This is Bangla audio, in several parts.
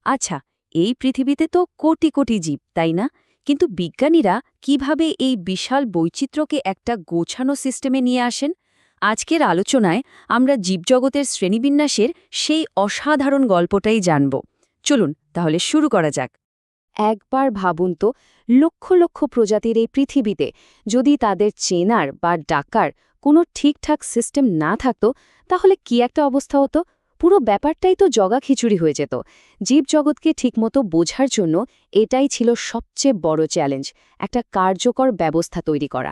আচ্ছা, এই পৃথিবীতে তো কোটি কোটি জীব, তাই না? কিন্তু বিজ্ঞানীরা কিভাবে এই বিশাল বৈচিত্র্যকে একটা গোছানো সিস্টেমে নিয়ে আসেন? আজকের আলোচনায় আমরা জীবজগতের শ্রেণীবিন্যাসের সেই অসাধারণ গল্পটাই জানব। চলুন তাহলে শুরু করা যাক। একবার ভাবুন তো, লক্ষ লক্ষ প্রজাতির এই পৃথিবীতে যদি তাদের চেনার বা ডাকার কোনো ঠিকঠাক সিস্টেম না থাকতো, তাহলে কি একটা অবস্থা হতো? পুরো ব্যাপারটাই তো জগা খিচুড়ি হয়ে যেত। জীবজগৎকে ঠিকমতো বোঝার জন্য এটাই ছিল সবচেয়ে বড় চ্যালেঞ্জ, একটা কার্যকর ব্যবস্থা তৈরি করা।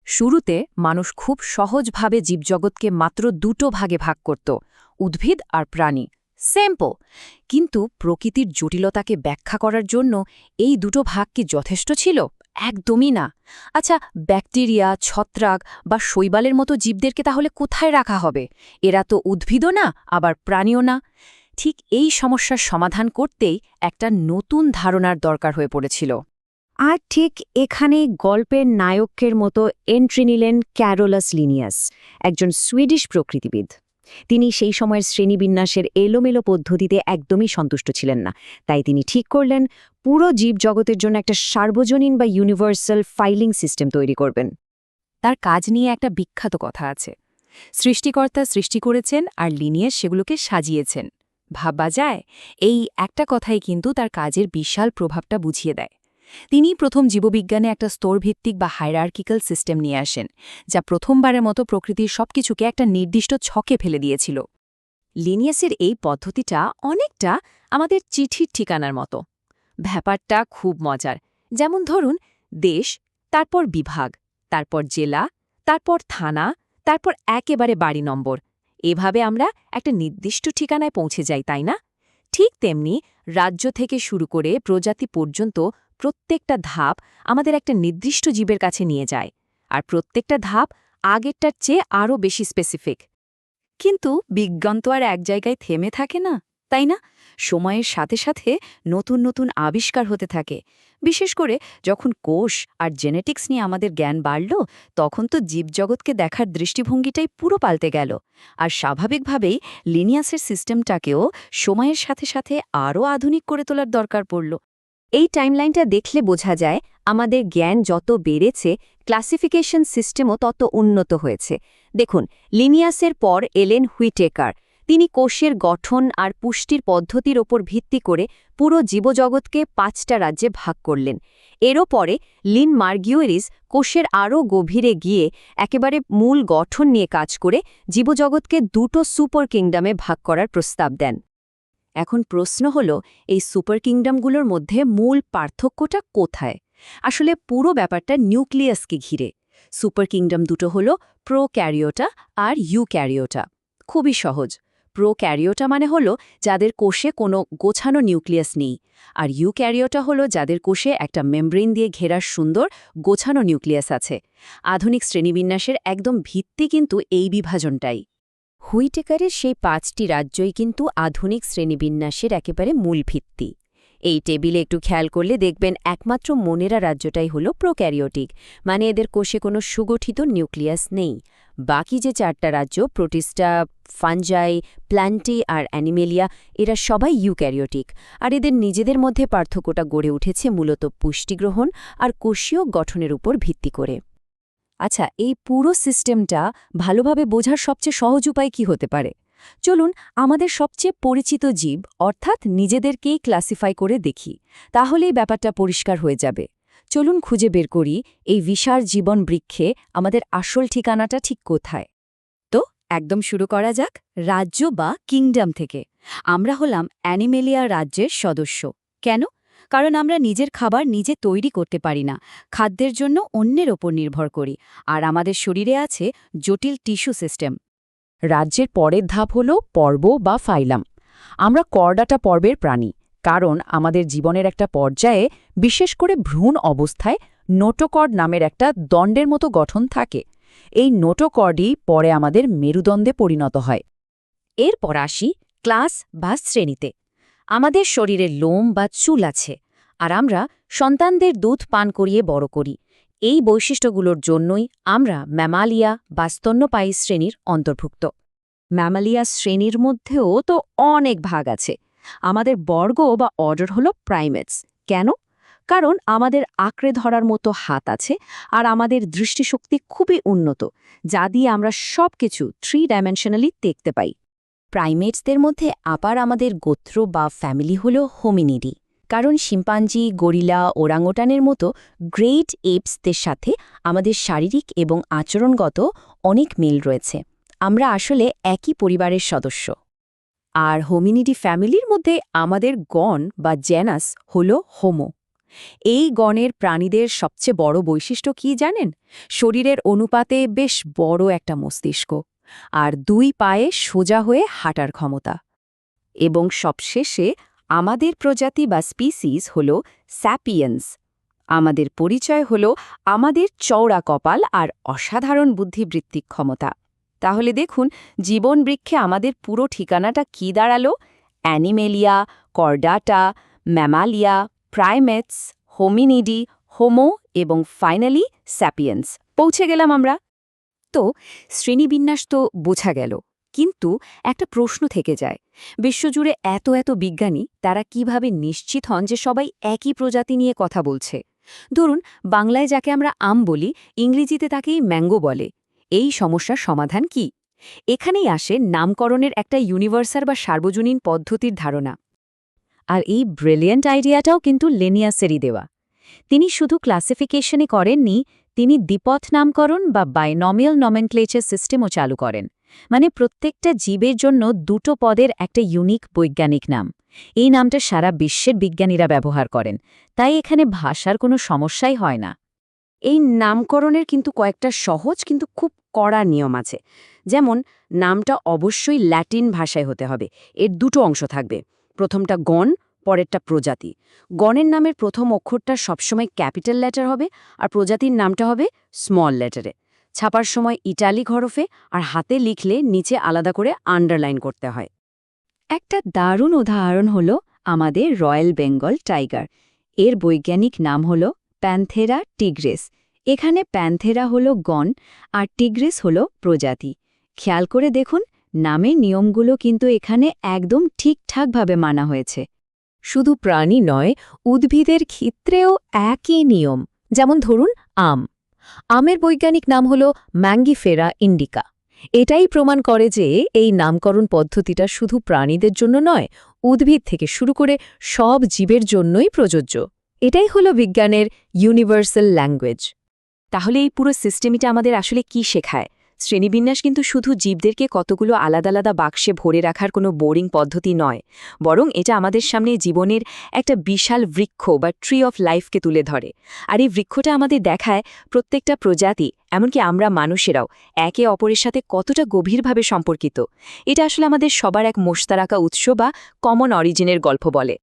শুরুতে মানুষ খুব সহজভাবে জীবজগৎকে মাত্র দুটো ভাগে ভাগ করত, উদ্ভিদ আর প্রাণী। সিম্পল। কিন্তু প্রকৃতির জটিলতাকে ব্যাখ্যা করার জন্য এই দুটো ভাগ কি যথেষ্ট ছিল? একদমই না। আচ্ছা, ব্যাকটেরিয়া, ছত্রাক বা শৈবালের মতো জীবদেরকে তাহলে কোথায় রাখা হবে? এরা তো উদ্ভিদও না, আবার প্রাণীও না। ঠিক এই সমস্যার সমাধান করতেই একটা নতুন ধারণার দরকার হয়ে পড়েছিল। আর ঠিক এখানেই গল্পের নায়কের মতো এন্ট্রি নিলেন ক্যারোলাস লিনিয়াস, একজন সুইডিশ প্রকৃতিবিদ। তিনি সেই সময়ের শ্রেণীবিন্যাসের এলোমেলো পদ্ধতিতে একদমই সন্তুষ্ট ছিলেন না। তাই তিনি ঠিক করলেন পুরো জীবজগতের জন্য একটা সার্বজনীন বা ইউনিভার্সাল ফাইলিং সিস্টেম তৈরি করবেন। তার কাজ নিয়ে একটা বিখ্যাত কথা আছে, সৃষ্টিকর্তা সৃষ্টি করেছেন আর লিনিয়াস সেগুলোকে সাজিয়েছেন। ভাবা যায়, এই একটা কথাই কিন্তু তার কাজের বিশাল প্রভাবটা বুঝিয়ে দেয়। তিনি প্রথম জীববিজ্ঞানে একটা স্তরভিত্তিক বা হায়ারার্কিক্যাল সিস্টেম নিয়ে আসেন, যা প্রথমবারের মতো প্রকৃতির সবকিছুকে একটা নির্দিষ্ট ছকে ফেলে দিয়েছিল। লিনিয়াসের এই পদ্ধতিটা অনেকটা আমাদের চিঠির ঠিকানার মতো। ব্যাপারটা খুব মজার। যেমন ধরুন, দেশ, তারপর বিভাগ, তারপর জেলা, তারপর থানা, তারপর একেবারে বাড়ি নম্বর। এভাবে আমরা একটা নির্দিষ্ট ঠিকানায় পৌঁছে যাই, তাই না? ঠিক তেমনি রাজ্য থেকে শুরু করে প্রজাতি পর্যন্ত প্রত্যেকটা ধাপ আমাদের একটা নির্দিষ্ট জীবের কাছে নিয়ে যায়, আর প্রত্যেকটা ধাপ আগেরটার চেয়ে আরও বেশি স্পেসিফিক। কিন্তু বিজ্ঞান তো আর এক জায়গায় থেমে থাকে না, তাই না? সময়ের সাথে সাথে নতুন নতুন আবিষ্কার হতে থাকে। বিশেষ করে যখন কোষ আর জেনেটিক্স নিয়ে আমাদের জ্ঞান বাড়ল, তখন তো জীবজগৎকে দেখার দৃষ্টিভঙ্গিটাই পুরো পাল্টে গেল। আর স্বাভাবিকভাবেই লিনিয়াসের সিস্টেমটাকেও সময়ের সাথে সাথে আরও আধুনিক করে তোলার দরকার পড়ল। এই টাইমলাইনটা দেখলে বোঝা যায় আমাদের জ্ঞান যত বেড়েছে, ক্লাসিফিকেশন সিস্টেমও তত উন্নত হয়েছে। দেখুন, লিনিয়াসের পর এলেন হুইটেকার। তিনি কোষের গঠন আর পুষ্টির পদ্ধতির ওপর ভিত্তি করে পুরো জীবজগৎকে 5টা রাজ্যে ভাগ করলেন। এরও পরে লিন মার্গিউরিস কোষের আরও গভীরে গিয়ে একেবারে মূল গঠন নিয়ে কাজ করে জীবজগৎকে দুটো সুপার কিংডমে ভাগ করার প্রস্তাব দেন। এখন প্রশ্ন হল, এই সুপার কিংডমগুলোর মধ্যে মূল পার্থক্যটা কোথায়? আসলে পুরো ব্যাপারটা নিউক্লিয়াসকে ঘিরে। সুপার কিংডম দুটো হল প্রোক্যারিওটা আর ইউক্যারিওটা। খুবই সহজ। প্রোক্যারিওটা মানে হল যাদের কোষে কোনো গোছানো নিউক্লিয়াস নেই, আর ইউক্যারিওটা হল যাদের কোষে একটা মেমব্রেন দিয়ে ঘেরার সুন্দর গোছানো নিউক্লিয়াস আছে। আধুনিক শ্রেণীবিন্যাসের একদম ভিত্তি কিন্তু এই বিভাজনটাই। হুইটেকারের সেই 5টি রাজ্যই কিন্তু আধুনিক শ্রেণীবিন্যাসের একেবারে মূল ভিত্তি। এই টেবিলে একটু খেয়াল করলে দেখবেন একমাত্র মনেরা রাজ্যটাই হল প্রোক্যারিওটিক, মানে এদের কোষে কোনো সুগঠিত নিউক্লিয়াস নেই। বাকি যে 4টা রাজ্য, প্রোটিস্টা, ফাঞ্জাই, প্ল্যান্টি আর অ্যানিমেলিয়া, এরা সবাই ইউক্যারিওটিক, আর এদের নিজেদের মধ্যে পার্থক্যটা গড়ে উঠেছে মূলত পুষ্টিগ্রহণ আর কোষীয় গঠনের উপর ভিত্তি করে। আচ্ছা, এই পুরো সিস্টেমটা ভালোভাবে বোঝার সবচেয়ে সহজ উপায় কি হতে পারে? চলুন আমাদের সবচেয়ে পরিচিত জীব অর্থাৎ নিজেদেরকেই ক্লাসিফাই করে দেখি, তাহলেই ব্যাপারটা পরিষ্কার হয়ে যাবে। চলুন খুঁজে বের করি এই বিশাল জীবন বৃক্ষে আমাদের আসল ঠিকানাটা ঠিক কোথায়। তো একদম শুরু করা যাক রাজ্য বা কিংডম থেকে। আমরা হলাম অ্যানিমেলিয়া রাজ্যের সদস্য। কেন? কারণ আমরা নিজের খাবার নিজে তৈরি করতে পারি না, খাদ্যের জন্য অন্যের ওপর নির্ভর করি, আর আমাদের শরীরে আছে জটিল টিস্যু সিস্টেম। রাজ্যের পরের ধাপ হল পর্ব বা ফাইলাম। আমরা করডাটা পর্বের প্রাণী, কারণ আমাদের জীবনের একটা পর্যায়ে, বিশেষ করে ভ্রূণ অবস্থায়, নোটোকর্ড নামের একটা দণ্ডের মতো গঠন থাকে। এই নোটোকর্ডই পরে আমাদের মেরুদণ্ডে পরিণত হয়। এরপর আসি ক্লাস বা শ্রেণীতে। আমাদের শরীরে লোম বা চুল আছে, আর আমরা সন্তানদের দুধ পান করিয়ে বড় করি। এই বৈশিষ্ট্যগুলোর জন্যই আমরা ম্যামালিয়া বা স্তন্যপায়ী শ্রেণীর অন্তর্ভুক্ত। ম্যামালিয়া শ্রেণীর মধ্যেও তো অনেক ভাগ আছে। আমাদের বর্গ বা অর্ডার হলো প্রাইমেটস। কেন? কারণ আমাদের আঁকড়ে ধরার মতো হাত আছে আর আমাদের দৃষ্টিশক্তি খুবই উন্নত, যা দিয়ে আমরা সবকিছু 3 ডাইমেনশনালি দেখতে পাই। প্রাইমেটসদের মধ্যে আবার আমাদের গোত্র বা ফ্যামিলি হলো হোমিনিডি, কারণ শিম্পাঞ্জি, গরিলা, ওরাংওটানের মতো গ্রেট এপসদের সাথে আমাদের শারীরিক এবং আচরণগত অনেক মিল রয়েছে। আমরা আসলে একই পরিবারের সদস্য। আর হোমিনিডি ফ্যামিলির মধ্যে আমাদের গণ বা জেনাস হলো হোমো। এই গণের প্রাণীদের সবচেয়ে বড় বৈশিষ্ট্য কি জানেন? শরীরের অনুপাতে বেশ বড় একটা মস্তিষ্ক আর 2 পায়ে সোজা হয়ে হাঁটার ক্ষমতা। এবং সবশেষে আমাদের প্রজাতি বা স্পিসিস হল স্যাপিয়েন্স। আমাদের পরিচয় হল আমাদের চওড়া কপাল আর অসাধারণ বুদ্ধিবৃত্তিক ক্ষমতা। তাহলে দেখুন, জীবন বৃক্ষে আমাদের পুরো ঠিকানাটা কি দাঁড়ালো? Animalia, chordata, Mammalia, primates, হোমিনিডি, Homo এবং ফাইনালি স্যাপিয়েন্স। পৌঁছে গেলাম আমরা। তো শ্রেণীবিন্যাস তো বোঝা গেল, কিন্তু একটা প্রশ্ন থেকে যায়, বিশ্বজুড়ে এত এত বিজ্ঞানী, তারা কিভাবে নিশ্চিত হন যে সবাই একই প্রজাতি নিয়ে কথা বলছে? ধরুন, বাংলায় যাকে আমরা আম বলি, ইংরেজিতে তাকেই ম্যাঙ্গো বলে। এই সমস্যার সমাধান কি? এখানেই আসে নামকরণের একটা ইউনিভার্সাল বা সার্বজনীন পদ্ধতির ধারণা। আর এই ব্রিলিয়ান্ট আইডিয়াটাও কিন্তু লেনিয়াসেরই দেওয়া। তিনি শুধু ক্লাসিফিকেশনই করেননি, তিনি দ্বিপথ নামকরণ বা বাইনমিয়াল নমেনক্লেচার সিস্টেমও চালু করেন। মানে প্রত্যেকটা জীবের জন্য 2টো পদের একটা ইউনিক বৈজ্ঞানিক নাম। এই নামটা সারা বিশ্বের বিজ্ঞানীরা ব্যবহার করেন, তাই এখানে ভাষার কোনো সমস্যাই হয় না। এই নামকরণের কিন্তু কয়েকটা সহজ কিন্তু খুব কড়া নিয়ম আছে। যেমন, নামটা অবশ্যই ল্যাটিন ভাষায় হতে হবে। এর 2টো অংশ থাকবে, প্রথমটা গণ, পরেরটা প্রজাতি। গণের নামের প্রথম অক্ষরটা সবসময় ক্যাপিটাল লেটার হবে আর প্রজাতির নামটা হবে স্মল লেটারে। ছাপার সময় ইটালিক হরফে আর হাতে লিখলে নিচে আলাদা করে আন্ডারলাইন করতে হয়। একটা দারুণ উদাহরণ হল আমাদের রয়্যাল বেঙ্গল টাইগার। এর বৈজ্ঞানিক নাম হল প্যান্থেরা টিগ্রেস। এখানে প্যান্থেরা হল গণ আর টিগ্রেস হল প্রজাতি। খেয়াল করে দেখুন, নামের নিয়মগুলো কিন্তু এখানে একদম ঠিকঠাকভাবে মানা হয়েছে। শুধু প্রাণী নয়, উদ্ভিদের ক্ষেত্রেও একই নিয়ম। যেমন ধরুন আম। আমের বৈজ্ঞানিক নাম হল ম্যাঙ্গিফেরা ইন্ডিকা। এটাই প্রমাণ করে যে এই নামকরণ পদ্ধতিটা শুধু প্রাণীদের জন্য নয়, উদ্ভিদ থেকে শুরু করে সব জীবের জন্যই প্রযোজ্য। এটাই হলো বিজ্ঞানের ইউনিভার্সাল ল্যাঙ্গুয়েজ। তাহলে এই পুরো সিস্টেমটা আমাদের আসলে কি শেখায়? শ্রেণীবিন্যাস কিন্তু শুধু জীবদেরকে কতগুলো আলাদা আলাদা বাক্সে ভরে রাখার কোনো বোরিং পদ্ধতি নয়, বরং এটা আমাদের সামনে জীবনের একটা বিশাল বৃক্ষ বা ট্রি অফ লাইফকে তুলে ধরে। আর এই বৃক্ষটা আমাদের দেখায় প্রত্যেকটা প্রজাতি, এমনকি আমরা মানুষেরাও একে অপরের সাথে কতটা গভীরভাবে সম্পর্কিত। এটা আসলে আমাদের সবার এক মোশতারাকা উৎস বা কমন অরিজিনের গল্প বলে।